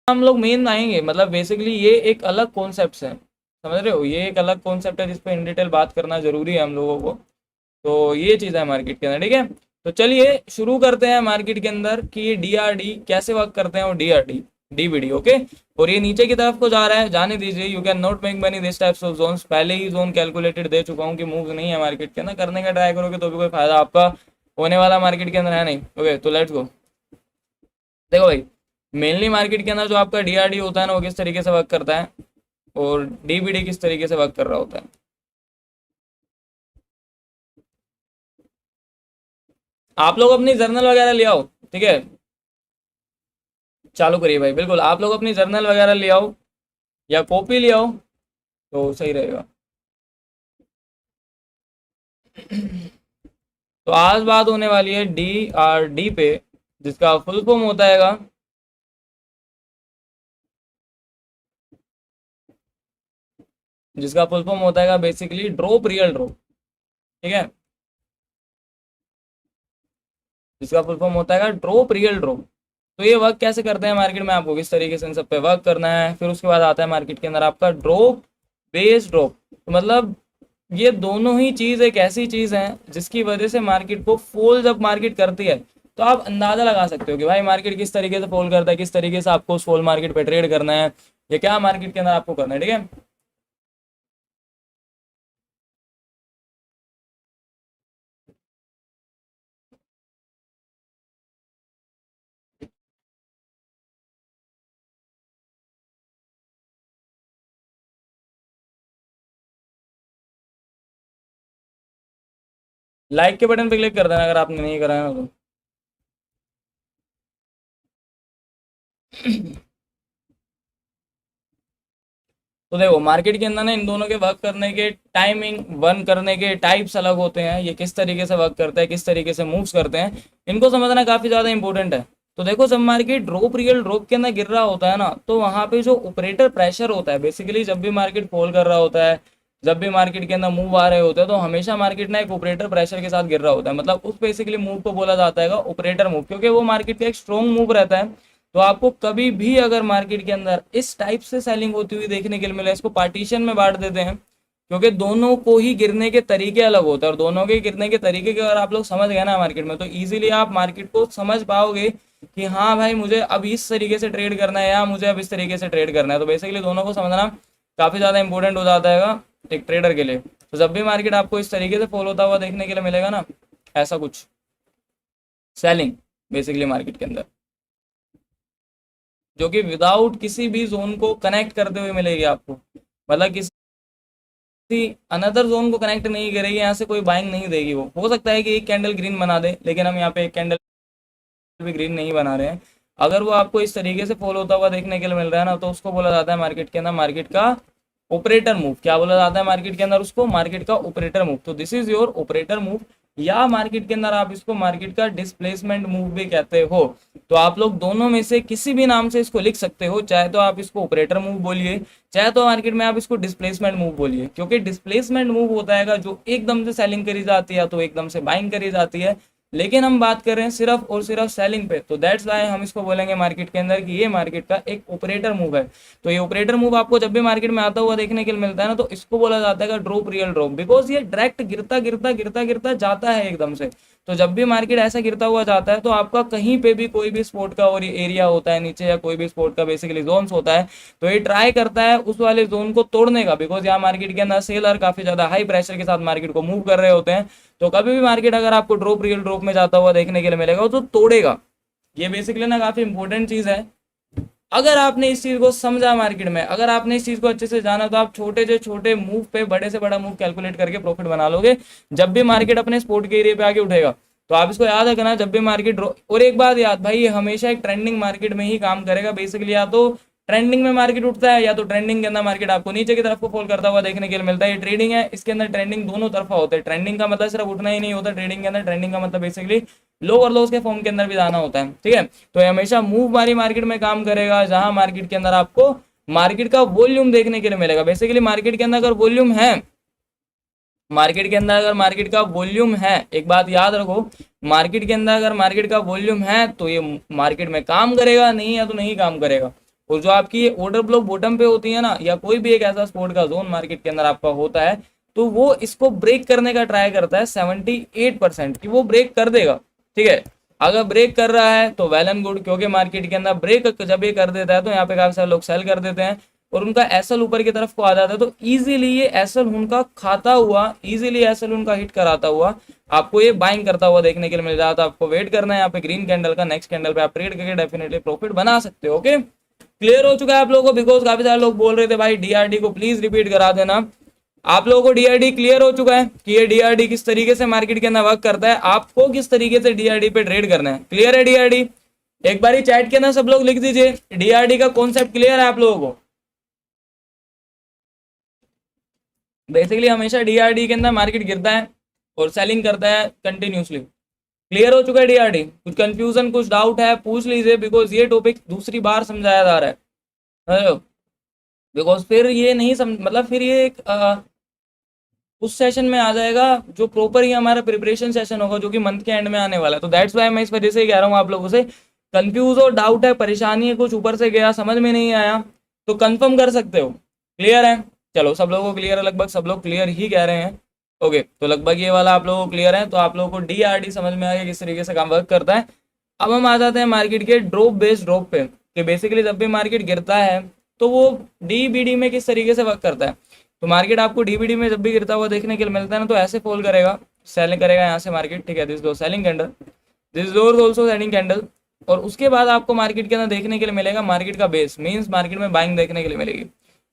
हम लोग मेन आएंगे, मतलब बेसिकली ये एक अलग कॉन्सेप्ट है, समझ रहे हो, ये एक अलग कॉन्सेप्ट है जिस पे इन डिटेल बात करना जरूरी है हम लोगों को। तो ये चीज़ है मार्केट के अंदर, ठीक है। तो चलिए शुरू करते हैं मार्केट के अंदर कि ये डीआरडी कैसे वर्क करते हैं, और डीआरडी डीबीडी, ओके। और ये नीचे की तरफ को जा रहा है, जाने दीजिए। You can not make money this types of Jones, पहले ही जोन कैलकुलेटेड दे चुका हूँ कि मूव नहीं है मार्केट के अंदर, करने का ट्राई करोगे तो भी कोई फायदा आपका होने वाला मार्केट के अंदर है नहीं, ओके। तो लेट्स गो। देखो भाई, मेनली मार्केट के अंदर जो आपका डीआरडी होता है ना, वो किस तरीके से वर्क करता है, और डीबीडी किस तरीके से वर्क कर रहा होता है। आप लोग अपनी जर्नल वगैरह ले आओ, ठीक है। चालू करिए भाई, बिल्कुल आप लोग अपनी जर्नल वगैरह ले आओ या कॉपी ले आओ तो सही रहेगा। तो आज बात होने वाली है डीआरडी पे, जिसका फुल फॉर्म होता है, जिसका फुल फॉर्म होता है बेसिकली ड्रॉप रियल ड्रॉप, ठीक है। जिसका फुल फॉर्म होता है ड्रॉप रियल ड्रॉप। तो ये वर्क कैसे करते हैं मार्केट में, आपको किस तरीके से इन सब पे वर्क करना है। फिर उसके बाद आता है मार्केट के अंदर आपका ड्रॉप बेस ड्रॉप। तो मतलब ये दोनों ही चीज़ एक ऐसी चीज़ है जिसकी वजह से मार्केट को फॉल जब मार्केट करती है तो आप अंदाज़ा लगा सकते हो कि भाई मार्केट किस तरीके से फॉल करता है, किस तरीके से आपको उस फॉल मार्केट पे ट्रेड करना है, या क्या मार्केट के अंदर आपको करना है, ठीक है। लाइक के बटन पे क्लिक कर देना अगर आपने नहीं करा है ना तो। तो देखो मार्केट के अंदर ना इन दोनों के वर्क करने के टाइमिंग, वर्क करने के टाइप्स अलग होते हैं, ये किस तरीके से वर्क करते हैं, किस तरीके से मूव्स करते हैं, इनको समझना काफ़ी ज़्यादा इंपॉर्टेंट है। तो देखो जब मार्केट ड्रॉप रियल ड्रॉप के अंदर गिर रहा होता है ना, तो वहाँ पे जो ऑपरेटर प्रेशर होता है, बेसिकली जब भी मार्केट फॉल कर रहा होता है, जब भी मार्केट के अंदर मूव आ रहे होते हैं, तो हमेशा मार्केट ना एक ऑपरेटर प्रेशर के साथ गिर रहा होता है। मतलब उस बेसिकली मूव को बोला जाता है ऑपरेटर मूव, क्योंकि वो मार्केट का एक स्ट्रॉन्ग मूव रहता है। तो आपको कभी भी अगर मार्केट के अंदर इस टाइप से सेलिंग होती हुई देखने के लिए मिले, इसको पार्टीशन में बांट देते हैं, क्योंकि दोनों को ही गिरने के तरीके अलग होते हैं, और दोनों के गिरने के तरीके के अगर आप लोग समझ गए ना मार्केट में, तो इजीली आप मार्केट को समझ पाओगे कि हाँ भाई मुझे अब इस तरीके से ट्रेड करना है या मुझे अब इस तरीके से ट्रेड करना है। तो बेसिकली दोनों को समझना काफ़ी ज़्यादा इंपॉर्टेंट हो जाता है एक ट्रेडर के लिए। तो जब भी मार्केट आपको इस तरीके से फॉलो होता हुआ देखने के लिए मिलेगा ना, ऐसा कुछ सेलिंग बेसिकली मार्केट के अंदर, जो कि विदाउट किसी भी जोन को कनेक्ट करते हुए मिलेगी आपको, मतलब किसी अनदर जोन को कनेक्ट नहीं करेगी, यहाँ से कोई बाइंग नहीं देगी। वो हो सकता है कि एक कैंडल ग्रीन बना दे, लेकिन हम यहाँ पे एक कैंडल भी ग्रीन नहीं बना रहे हैं। अगर वो आपको इस तरीके से फॉलो होता हुआ देखने के लिए मिल रहा है ना, तो उसको बोला जाता है मार्केट के अंदर मार्केट का ऑपरेटर मूव। क्या बोला जाता है मार्केट के अंदर उसको? मार्केट का ऑपरेटर मूव। तो this is your operator move, या मार्केट के अंदर आप इसको मार्केट का डिस्प्लेसमेंट मूव भी कहते हो। तो आप लोग दोनों में से किसी भी नाम से इसको लिख सकते हो, चाहे तो आप इसको ऑपरेटर मूव बोलिए, चाहे तो मार्केट में आप इसको डिस्प्लेसमेंट मूव बोलिए। क्योंकि डिस्प्लेसमेंट मूव होता है जो एकदम से सेलिंग करी जाती है तो एकदम से बाइंग करी जाती है, लेकिन हम बात कर रहे हैं सिर्फ और सिर्फ सेलिंग पे। तो दैट्स वाई हम इसको बोलेंगे मार्केट के अंदर कि ये मार्केट का एक ऑपरेटर मूव है। तो ये ऑपरेटर मूव आपको जब भी मार्केट में आता हुआ देखने के लिए मिलता है ना, तो इसको बोला जाता है ड्रॉप रियल ड्रॉप, बिकॉज ये डायरेक्ट गिरता गिरता गिरता गिरता जाता है एकदम से। तो जब भी मार्केट ऐसा गिरता हुआ जाता है, तो आपका कहीं पे भी कोई भी स्पोर्ट का और एरिया होता है नीचे, या कोई भी स्पोर्ट का बेसिकली जोन्स होता है, तो ये ट्राई करता है उस वाले जोन को तोड़ने का, बिकॉज यहाँ मार्केट के अंदर सेलर काफी ज्यादा हाई प्रेशर के साथ मार्केट को मूव कर रहे होते हैं। तो कभी भी मार्केट अगर आपको ड्रॉप रियल ड्रॉप में जाता हुआ देखने के लिए मिलेगा तो तोड़ेगा। ये बेसिकली ना काफी इंपॉर्टेंट चीज है। अगर आपने इस चीज को समझा मार्केट में, अगर आपने इस चीज को अच्छे से जाना, तो आप छोटे से छोटे मूव पे बड़े से बड़ा मूव कैलकुलेट करके प्रॉफिट बना लोगे जब भी मार्केट अपने स्पोर्ट के एरिया पे आगे उठेगा। तो आप इसको याद रखना, जब भी मार्केट, और एक बात याद भाई, ये हमेशा एक ट्रेंडिंग मार्केट में ही काम करेगा बेसिकली। या तो ट्रेंडिंग में मार्केट उठता है, या तो ट्रेंडिंग के अंदर मार्केट आपको नीचे की तरफ को फॉल करता हुआ देखने के लिए मिलता है। ये ट्रेडिंग है, इसके अंदर ट्रेंडिंग दोनों तरफा होता है। ट्रेंडिंग का मतलब सिर्फ उठना ही नहीं होता ट्रेडिंग के अंदर, ट्रेंडिंग का मतलब बेसिकली लो और लोस के फॉर्म के अंदर भी जाना होता है, ठीक है। तो ये हमेशा मूव वाली मार्केट में काम करेगा, जहां मार्केट के अंदर आपको मार्केट का वॉल्यूम देखने के लिए मिलेगा। बेसिकली मार्केट के अंदर अगर वॉल्यूम है, मार्केट के अंदर अगर मार्केट का वॉल्यूम है, एक बात याद रखो, मार्केट के अंदर अगर मार्केट का वॉल्यूम है तो ये मार्केट में काम करेगा, नहीं है तो नहीं काम करेगा। और जो आपकी ये ऑर्डर ब्लॉक बॉटम पे होती है ना, या कोई भी एक ऐसा सपोर्ट का जोन मार्केट के अंदर आपका होता है, तो वो इसको ब्रेक करने का ट्राई करता है 78% कि वो ब्रेक कर देगा। ठीक है, अगर ब्रेक कर रहा है तो वेल एंड गुड, क्योंकि मार्केट के अंदर ब्रेक जब ये कर देता है तो यहाँ पे काफी सारे लोग सेल कर देते हैं और उनका एसएल ऊपर की तरफ को आ जाता है, तो इजीली ये एसएल उनका खाता हुआ, इजीली एसएल उनका हिट कराता हुआ आपको ये बाइंग करता हुआ देखने के लिए मिल जाता है। तो आपको वेट करना है यहाँ पे ग्रीन कैंडल का, नेक्स्ट कैंडल पे आप ट्रेड करके डेफिनेटली प्रॉफिट बना सकते हो। ओके, क्लियर हो चुका है आप लोगों को? बिकॉज काफी सारे लोग बोल रहे थे भाई डीआरडी को प्लीज रिपीट करा देना। आप लोगों को डीआरडी क्लियर हो चुका है कि ये डीआरडी किस तरीके से मार्केट के अंदर वर्क करता है, आपको किस तरीके से डीआरडी पे ट्रेड करना है? क्लियर है डीआरडी? एक बार चैट के अंदर सब लोग लिख दीजिए, डीआरडी का कॉन्सेप्ट क्लियर है आप लोगों को? बेसिकली हमेशा डीआरडी के अंदर मार्केट गिरता है और सेलिंग करता है कंटिन्यूसली। क्लियर हो चुका है डीआरडी? कुछ कंफ्यूजन, कुछ डाउट है पूछ लीजिए, बिकॉज ये टॉपिक दूसरी बार समझाया जा रहा है, बिकॉज फिर ये नहीं मतलब फिर ये एक उस सेशन में आ जाएगा जो प्रॉपर ही हमारा प्रिपरेशन सेशन होगा, जो कि मंथ के एंड में आने वाला है। तो दैट्स वाई मैं इस वजह से ही कह रहा हूँ आप लोगों से, कंफ्यूज हो, डाउट है, परेशानी है, कुछ ऊपर से गया समझ में नहीं आया तो कंफर्म कर सकते हो। क्लियर है? चलो सब लोगों को क्लियर है, लगभग सब लोग क्लियर ही कह रहे हैं। ओके, तो लगभग ये वाला आप लोगों को क्लियर है, तो आप लोगों को डीआरडी समझ में आ गया किस तरीके से काम वर्क करता है। अब हम आ जाते हैं मार्केट के ड्रॉप बेस्ड ड्रॉप पे, कि बेसिकली जब भी मार्केट गिरता है तो वो डीबीडी में किस तरीके से वर्क करता है। तो मार्केट आपको डीबीडी में जब भी गिरता हुआ देखने के लिए मिलता है ना, तो ऐसे फॉल करेगा, सेलिंग करेगा यहाँ से मार्केट। ठीक है, दिस दो selling candle, this door also selling candle, और उसके बाद आपको मार्केट के अंदर देखने के लिए मिलेगा मार्केट का बेस, मीन्स मार्केट में बाइंग देखने के लिए मिलेगी।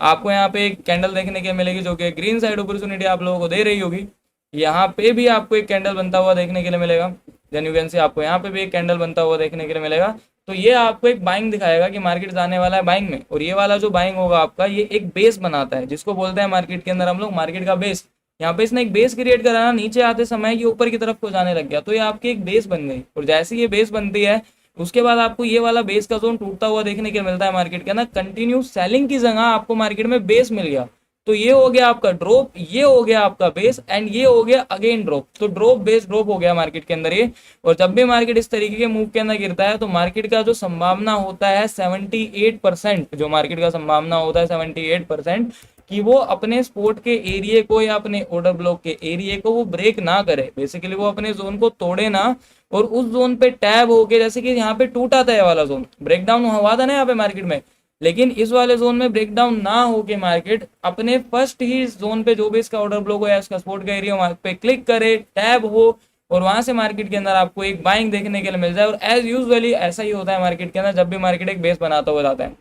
आपको यहाँ पे एक कैंडल देखने के लिए मिलेगी जो कि ग्रीन साइड अपॉर्चुनिटी आप लोगों को दे रही होगी। यहाँ पे भी आपको एक कैंडल बनता हुआ देखने के लिए मिलेगा, देन यू कैन सी आपको यहाँ पे भी एक कैंडल बनता हुआ देखने के लिए मिलेगा। तो ये आपको एक बाइंग दिखाएगा कि मार्केट जाने वाला है बाइंग में, और ये वाला जो बाइंग होगा आपका, ये एक बेस बनाता है, जिसको बोलते हैं मार्केट के अंदर हम लोग मार्केट का बेस। यहाँ पे इसने एक बेस क्रिएट करा ना, नीचे आते समय ये ऊपर की तरफ को जाने लग गया, तो ये आपकी एक बेस बन गई। और जैसे ये बेस बनती है उसके बाद आपको ये वाला बेस का जोन टूटता हुआ देखने के मिलता है मार्केट के अंदर। कंटिन्यू सेलिंग की जगह आपको मार्केट में बेस मिल गया, तो ये हो गया आपका ड्रॉप, ये हो गया आपका बेस, एंड ये हो गया अगेन ड्रॉप। तो ड्रॉप बेस ड्रॉप हो गया मार्केट के अंदर ये। और जब भी मार्केट इस तरीके के मूव के अंदर गिरता है तो मार्केट का जो संभावना होता है 78%, जो मार्केट का संभावना होता है 78% कि वो अपने स्पोर्ट के एरिया को या अपने ऑर्डर ब्लॉक के एरिया को वो ब्रेक ना करे, बेसिकली वो अपने जोन को तोड़े ना, और उस जोन पे टैब होके, जैसे कि यहाँ पे टूटा था ये वाला जोन, ब्रेकडाउन हुआ था ना यहाँ पे मार्केट में, लेकिन इस वाले जोन में ब्रेकडाउन ना होके मार्केट अपने फर्स्ट ही जोन पे जो भी इसका ऑर्डर ब्लॉक हो या इसका सपोर्ट का एरिया वहां पे क्लिक करे, टैब हो, और वहां से मार्केट के अंदर आपको एक बाइंग देखने के लिए मिल जाए। और एज यूजुअली ऐसा ही होता है मार्केट के अंदर जब भी मार्केट एक बेस बनाता हुआ जाता है।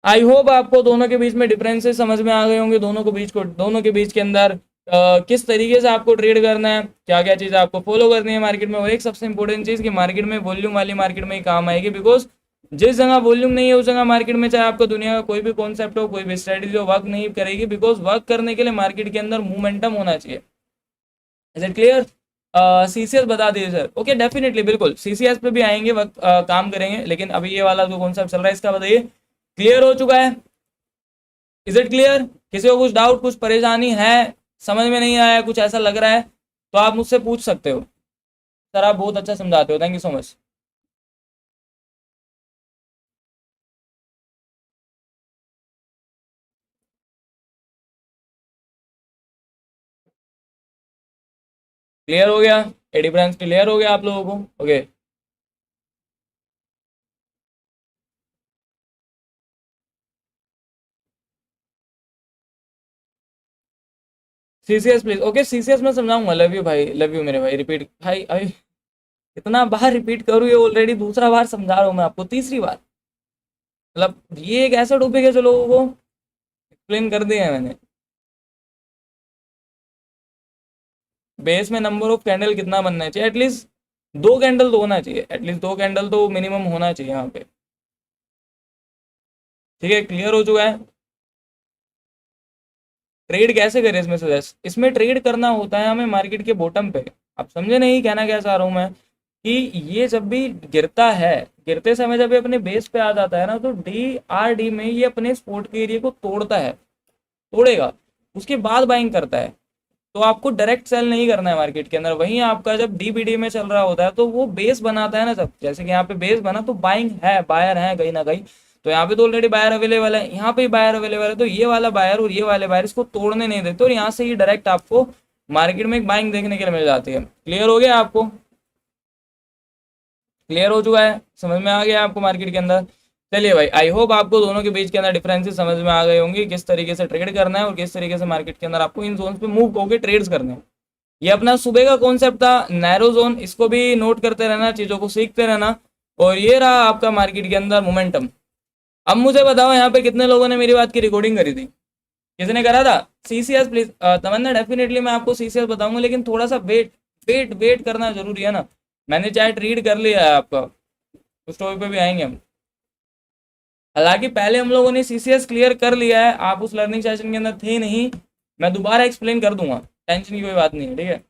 आई होप आपको दोनों के बीच में डिफरेंसेस समझ में आ गए होंगे, दोनों के बीच के अंदर किस तरीके से आपको ट्रेड करना है, क्या क्या चीज़ आपको फॉलो करनी है मार्केट में। और एक सबसे इंपॉर्टेंट चीज़ कि मार्केट में वॉल्यूम वाली मार्केट में ही काम आएगी, बिकॉज जिस जगह वॉल्यूम नहीं है उस जगह मार्केट में चाहे आपका दुनिया का कोई भी कॉन्सेप्ट हो, कोई भी स्ट्रेटेजी हो, वर्क नहीं करेगी, बिकॉज वर्क करने के लिए मार्केट के अंदर मोमेंटम होना चाहिए। Is it clear? सीसीएस बता दीजिए सर। ओके, डेफिनेटली, बिल्कुल सीसीएस पे भी आएंगे, वक्त काम करेंगे, लेकिन अभी ये वाला जो कॉन्सेप्ट चल रहा है इसका बताइए, क्लियर हो चुका है? Is it clear? किसी को कुछ डाउट, कुछ परेशानी है, समझ में नहीं आया, कुछ ऐसा लग रहा है तो आप मुझसे पूछ सकते हो। सर आप बहुत अच्छा समझाते हो, thank you so much. Clear हो गया? एडी ब्रांच क्लियर हो गया आप लोगों को? Okay, CCS please. Okay, CCS में समझाऊंगा। लव यू भाई, लव यू मेरे भाई। रिपीट भाई, अभी इतना बार रिपीट करूँ, ये ऑलरेडी दूसरा बार समझा रहा हूँ मैं आपको, तीसरी बार। मतलब ये एक ऐसा टॉपिक है जो लोगों को एक्सप्लेन कर दिया है मैंने। बेस में नंबर ऑफ कैंडल कितना बनना चाहिए? एटलीस्ट 2 कैंडल तो होना चाहिए, एटलीस्ट 2 कैंडल तो मिनिमम होना चाहिए यहाँ पे। ठीक है, क्लियर हो चुका है? ट्रेड कैसे करें इसमें सजेस्ट? इसमें ट्रेड करना होता है हमें मार्केट के बॉटम पे। आप समझे नहीं कहना क्या चाह रहा हूँ मैं, कि ये जब भी गिरता है, गिरते समय जब ये अपने बेस पे आ जाता है ना, तो डी में ये अपने सपोर्ट के एरिया को तोड़ता है, तोड़ेगा, उसके बाद बाइंग करता है। तो आपको डायरेक्ट सेल नहीं करना है मार्केट के अंदर। वहीं आपका जब डीबीडी में चल रहा होता है तो वो बेस बनाता है ना, जब जैसे कि यहाँ पे बेस बना तो बाइंग है, बायर है कहीं ना कहीं, तो यहाँ पे तो ऑलरेडी बायर अवेलेबल है, यहाँ पे बायर अवेलेबल है, तो ये वाला बायर और ये वाले बायर इसको तोड़ने नहीं देते और यहाँ से ही डायरेक्ट आपको मार्केट में एक बाइंग देखने के लिए मिल जाती है। क्लियर हो गया आपको? क्लियर हो चुका है? समझ में आ गया आपको मार्केट के अंदर? चलिए भाई, आई होप आपको दोनों के बीच के अंदर डिफरेंसेस समझ में आ गए होंगे, किस तरीके से ट्रेड करना है और किस तरीके से मार्केट के अंदर आपको इन जोन पे मूव होकर ट्रेड्स करने हैं। ये अपना सुबह का कॉन्सेप्ट था, नैरो जोन, इसको भी नोट करते रहना, चीज़ों को सीखते रहना। और ये रहा आपका मार्केट के अंदर मोमेंटम। अब मुझे बताओ यहाँ पे कितने लोगों ने मेरी बात की रिकॉर्डिंग करी थी? किसने करा था? सीसीएस प्लीज तमन्ना, डेफिनेटली मैं आपको सीसीएस बताऊंगा, लेकिन थोड़ा सा वेट वेट वेट करना जरूरी है ना। मैंने चैट रीड कर लिया है आपका, उस टॉपिक पे भी आएंगे हम। हालांकि पहले हम लोगों ने सीसीएस क्लियर कर लिया है, आप उस लर्निंग सेशन के अंदर थे नहीं, मैं दोबारा एक्सप्लेन कर दूंगा, टेंशन की कोई बात नहीं है, ठीक है।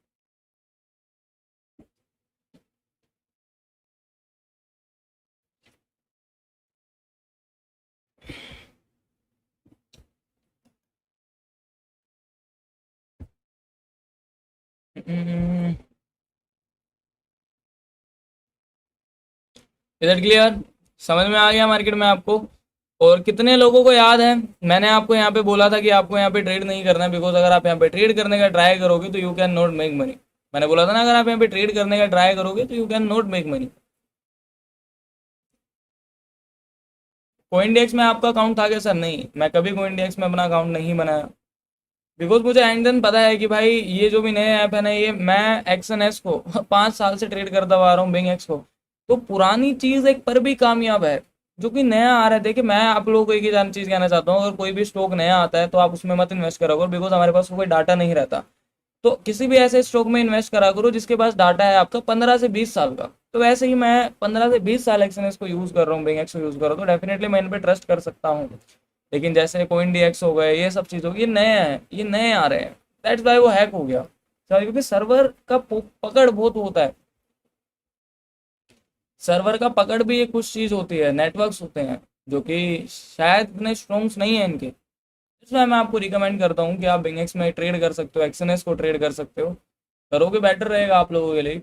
Is it clear? समझ में आ गया मार्केट में आपको? और कितने लोगों को याद है मैंने आपको यहाँ पे बोला था कि आपको यहाँ पे ट्रेड नहीं करना है, बिकॉज अगर आप यहाँ पे ट्रेड करने का ट्राई करोगे तो you can not make money. मैंने बोला था ना, अगर आप यहाँ पे ट्रेड करने का ट्राई करोगे तो you can not make money. CoinDCX में आपका अकाउंट था क्या सर? नहीं, मैं कभी कोइनडेक्स में अपना अकाउंट नहीं बनाया, बिकॉज मुझे एंड देन पता है कि भाई ये जो भी नए ऐप है ना, ये मैं एक्सएनएस को 5 साल से ट्रेड करता हुआ आ रहा हूँ, बिंग एक्स को। तो पुरानी चीज़ एक पर भी कामयाब है, जो कि नया आ रहा है। देखिए, मैं आप लोगों को एक ही चीज़ कहना चाहता हूँ, अगर कोई भी स्टॉक नया आता है तो आप उसमें मत इन्वेस्ट करा करो, बिकॉज हमारे पास कोई डाटा नहीं रहता। तो किसी भी ऐसे स्टॉक में इन्वेस्ट करा करो जिसके पास डाटा है आपका 15 से 20 साल का। तो वैसे ही मैं 15 से 20 साल एक्सएनएस को यूज़ कर रहा हूँ, बिंग एक्स को यूज़ कर रहा हूँ, तो डेफिनेटली मैं इन पर ट्रस्ट कर सकता हूँ। लेकिन जैसे कोइन डीएक्स हो गए, ये सब चीज़ हो गई, ये नए हैं, ये नए आ रहे हैं, दैट्स वाई वो हैक हो गया सर, क्योंकि सर्वर का पकड़ बहुत होता है। सर्वर का पकड़ भी एक कुछ चीज़ होती है, नेटवर्क्स होते हैं जो कि शायद इतने स्ट्रॉन्ग्स नहीं है इनके। इसलिए मैं आपको रिकमेंड करता हूँ कि आप बिंगेक्स में ट्रेड कर सकते हो, एक्सएनएस को ट्रेड कर सकते हो, करोगे बेटर रहेगा आप लोगों के लिए।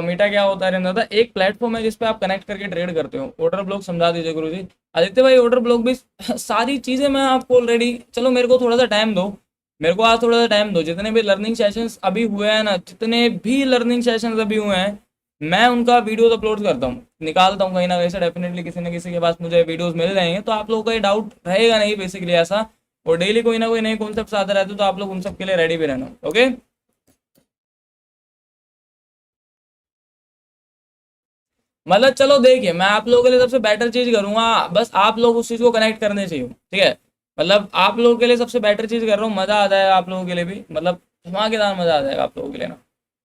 मीटा क्या होता है रहना था? एक प्लेटफॉर्म है जिसपे आप कनेक्ट करके ट्रेड करते हो। ऑर्डर ब्लॉक समझा दीजिए गुरु जी। आदित्य भाई, ऑर्डर ब्लॉक भी सारी चीज़ें मैं आपको ऑलरेडी, चलो मेरे को थोड़ा सा टाइम दो, मेरे को आज थोड़ा सा टाइम दो। जितने भी लर्निंग सेशंस अभी हुए हैं ना, जितने भी लर्निंग सेशंस अभी हुए हैं, मैं उनका वीडियोस अपलोड करता हूँ, निकालता हूँ कहीं ना कहीं से। डेफिनेटली किसी न किसी के पास मुझे वीडियोस मिल जाएंगे, तो आप लोगों का ये डाउट रहेगा नहीं बेसिकली ऐसा। और डेली कोई ना कोई नए कॉन्सेप्ट आते रहते, तो आप लोग उन सब के लिए रेडी भी रहना, ओके। मतलब चलो देखिए, मैं आप लोगों के लिए सबसे बेटर चीज करूंगा, बस आप लोग उस चीज को कनेक्ट करने चाहिए, ठीक है। मतलब आप लोगों के लिए सबसे बेटर चीज कर रहा हूँ, मजा आ जाएगा आप लोगों के लिए भी, मतलब धमाकेदार मजा आ जाएगा आप लोगों के लिए ना।